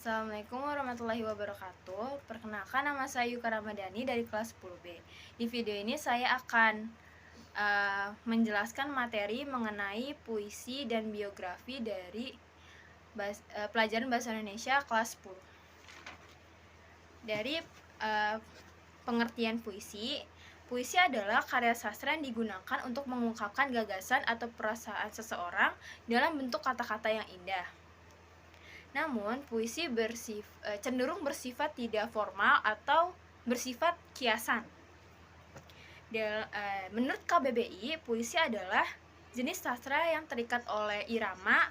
Assalamualaikum warahmatullahi wabarakatuh. Perkenalkan, nama saya Yuka Ramadhani dari kelas 10B. Di video ini saya akan menjelaskan materi mengenai puisi dan biografi dari pelajaran Bahasa Indonesia kelas 10. Dari pengertian puisi, puisi adalah karya sastra yang digunakan untuk mengungkapkan gagasan atau perasaan seseorang dalam bentuk kata-kata yang indah. Namun, puisi cenderung bersifat tidak formal atau bersifat kiasan. Menurut KBBI, puisi adalah jenis sastra yang terikat oleh irama,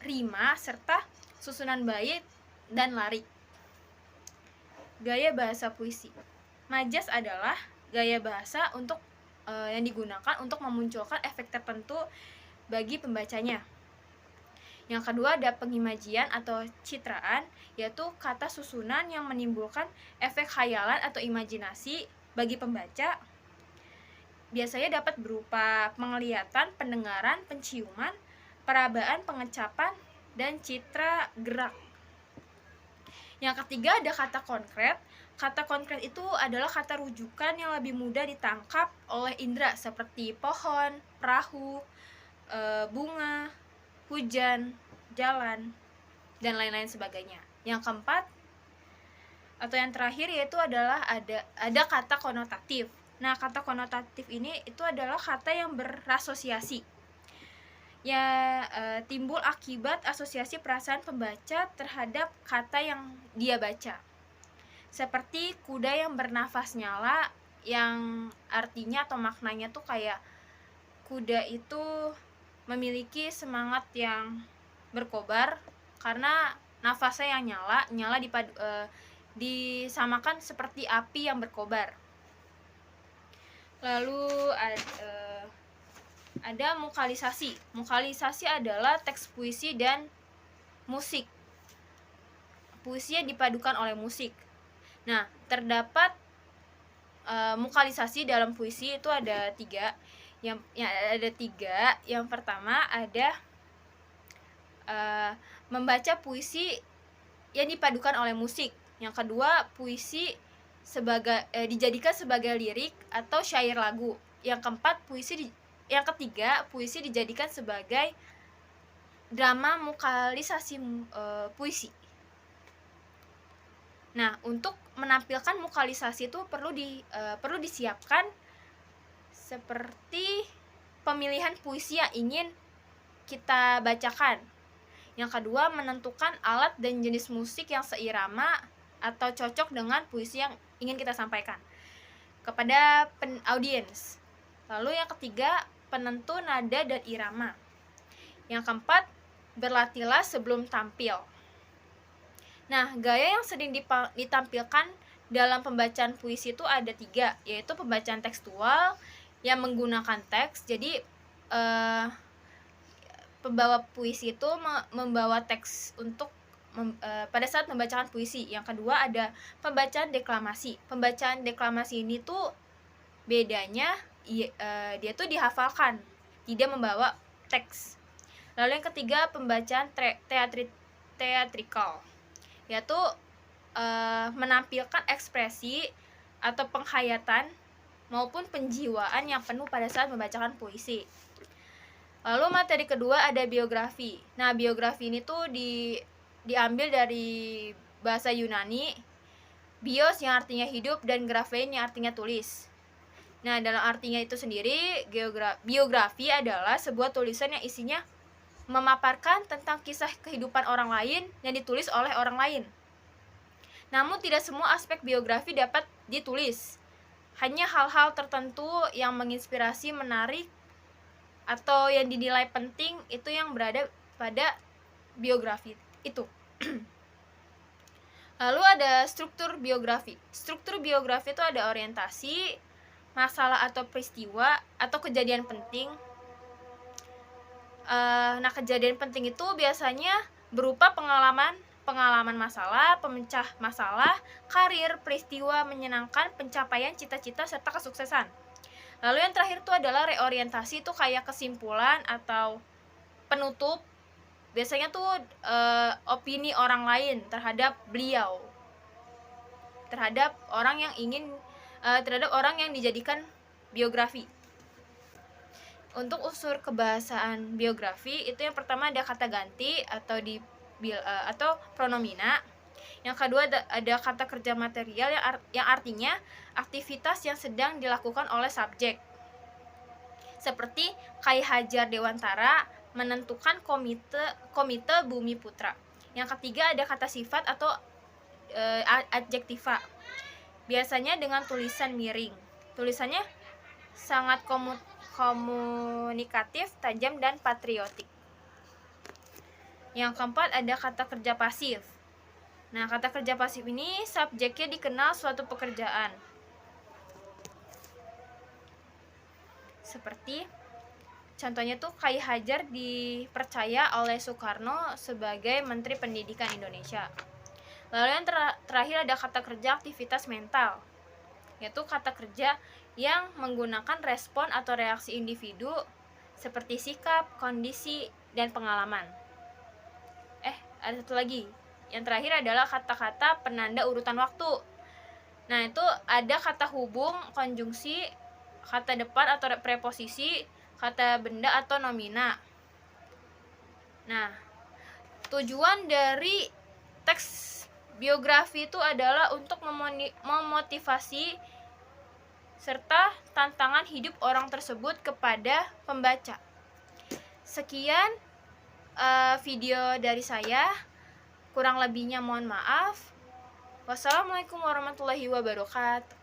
rima, serta susunan bait dan larik. Gaya bahasa puisi. Majas adalah gaya bahasa yang digunakan untuk memunculkan efek tertentu bagi pembacanya. Yang kedua ada pengimajian atau citraan, yaitu kata susunan yang menimbulkan efek khayalan atau imajinasi bagi pembaca. Biasanya dapat berupa penglihatan, pendengaran, penciuman, perabaan, pengecapan, dan citra gerak. Yang ketiga ada kata konkret. Kata konkret itu adalah kata rujukan yang lebih mudah ditangkap oleh indera seperti pohon, perahu, bunga, hujan, jalan, dan lain-lain sebagainya. Yang keempat atau yang terakhir yaitu adalah ada kata konotatif. Nah, kata konotatif ini itu adalah kata yang berasosiasi. Timbul akibat asosiasi perasaan pembaca terhadap kata yang dia baca. Seperti kuda yang bernafas nyala, yang artinya atau maknanya tuh kayak kuda itu memiliki semangat yang berkobar karena nafasnya yang nyala disamakan seperti api yang berkobar. Lalu ada mukalisasi. Mukalisasi adalah teks puisi dan musik. Puisinya dipadukan oleh musik. Nah, terdapat mukalisasi dalam puisi itu ada tiga. Yang pertama ada membaca puisi yang dipadukan oleh musik. Yang kedua, puisi dijadikan sebagai lirik atau syair lagu. Yang ketiga, puisi dijadikan sebagai drama mukalisasi puisi. Nah, untuk menampilkan mukalisasi itu perlu disiapkan seperti pemilihan puisi yang ingin kita bacakan. Yang kedua, menentukan alat dan jenis musik yang seirama atau cocok dengan puisi yang ingin kita sampaikan kepada audiens. Lalu yang ketiga, penentu nada dan irama. Yang keempat, berlatihlah sebelum tampil. Nah, gaya yang sering ditampilkan dalam pembacaan puisi itu ada tiga, yaitu pembacaan tekstual yang menggunakan teks. Jadi pembawa puisi itu membawa teks untuk pada saat membacakan puisi. Yang kedua ada pembacaan deklamasi. Pembacaan deklamasi ini tuh bedanya dia tuh dihafalkan, tidak membawa teks. Lalu yang ketiga pembacaan teatrikal, yaitu menampilkan ekspresi atau penghayatan maupun penjiwaan yang penuh pada saat membacakan puisi. Lalu materi kedua ada biografi. Nah, biografi ini tuh diambil dari bahasa Yunani, bios yang artinya hidup dan graphein yang artinya tulis. Nah, dalam artinya itu sendiri, biografi adalah sebuah tulisan yang isinya memaparkan tentang kisah kehidupan orang lain yang ditulis oleh orang lain. Namun tidak semua aspek biografi dapat ditulis. Hanya hal-hal tertentu yang menginspirasi, menarik, atau yang dinilai penting itu yang berada pada biografi itu. Lalu ada struktur biografi. Struktur biografi itu ada orientasi, masalah atau peristiwa, atau kejadian penting. Nah, kejadian penting itu biasanya berupa pengalaman masalah, pemecah masalah, karir, peristiwa menyenangkan, pencapaian cita-cita, serta kesuksesan. Lalu yang terakhir itu adalah reorientasi, itu kayak kesimpulan atau penutup biasanya tuh opini orang lain terhadap beliau, terhadap orang yang dijadikan biografi. Untuk unsur kebahasaan biografi itu yang pertama ada kata ganti atau pronomina. Yang kedua ada kata kerja material yang artinya aktivitas yang sedang dilakukan oleh subjek. Seperti Kai Hajar Dewantara menentukan komite Bumi Putra. Yang ketiga ada kata sifat atau adjektiva. Biasanya dengan tulisan miring. Tulisannya sangat komunikatif, tajam, dan patriotik. Yang keempat ada kata kerja pasif. Nah, kata kerja pasif ini subjeknya dikenal suatu pekerjaan. Seperti contohnya tuh Kai Hajar dipercaya oleh Soekarno sebagai Menteri Pendidikan Indonesia. Lalu yang terakhir ada kata kerja aktivitas mental, yaitu kata kerja yang menggunakan respon atau reaksi individu seperti sikap, kondisi, dan pengalaman. Ada satu lagi. Yang terakhir adalah kata-kata penanda urutan waktu. Nah, itu ada kata hubung, konjungsi, kata depan atau preposisi, kata benda atau nomina. Nah, tujuan dari teks biografi itu adalah untuk memotivasi serta tantangan hidup orang tersebut kepada pembaca. Sekian video dari saya, kurang lebihnya mohon maaf. Wassalamualaikum warahmatullahi wabarakatuh.